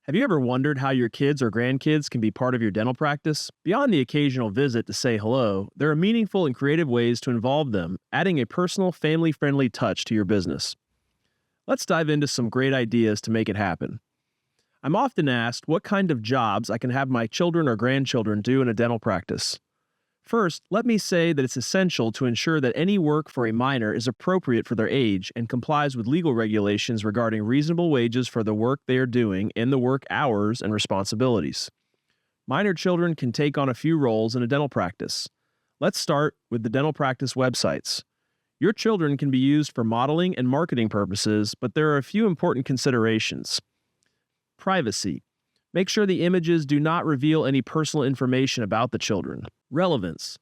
Have you ever wondered how your kids or grandkids can be part of your dental practice? Beyond the occasional visit to say hello, there are meaningful and creative ways to involve them, adding a personal, family friendly touch to your business. Let's dive into some great ideas to make it happen. I'm often asked what kind of jobs I can have my children or grandchildren do in a dental practice. First, let me say that it's essential to ensure that any work for a minor is appropriate for their age and complies with legal regulations regarding reasonable wages for the work they are doing and the work hours and responsibilities. Minor children can take on a few roles in a dental practice. Let's start with the dental practice websites. Your children can be used for modeling and marketing purposes, but there are a few important considerations. Privacy. Make sure the images do not reveal any personal information about the children. Relevance.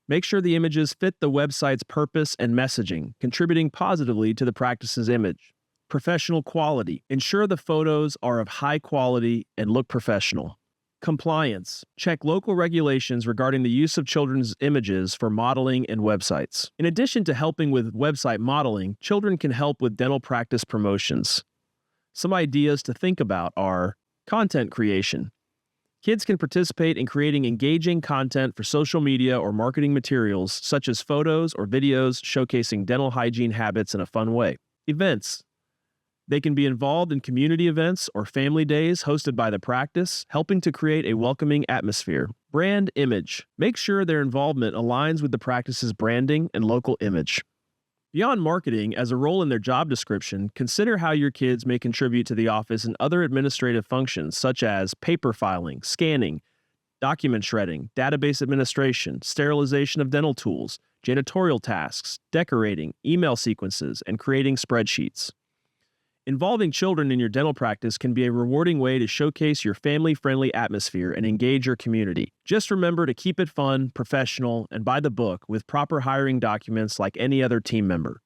Make sure the images fit the website's purpose and messaging, contributing positively to the practice's image. Professional quality. Ensure the photos are of high quality and look professional. Compliance. Check local regulations regarding the use of children's images for modeling and websites. In addition to helping with website modeling, children can help with dental practice promotions. Some ideas to think about are content creation. Kids can participate in creating engaging content for social media or marketing materials, such as photos or videos showcasing dental hygiene habits in a fun way. Events. They can be involved in community events or family days hosted by the practice, helping to create a welcoming atmosphere. Brand image. Make sure their involvement aligns with the practice's branding and local image. Beyond marketing, as a role in their job description, consider how your kids may contribute to the office in other administrative functions such as paper filing, scanning, document shredding, database administration, sterilization of dental tools, janitorial tasks, decorating, email sequences, and creating spreadsheets. Involving children in your dental practice can be a rewarding way to showcase your family-friendly atmosphere and engage your community. Just remember to keep it fun, professional, and by the book with proper hiring documents like any other team member.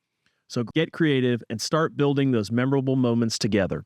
So get creative and start building those memorable moments together.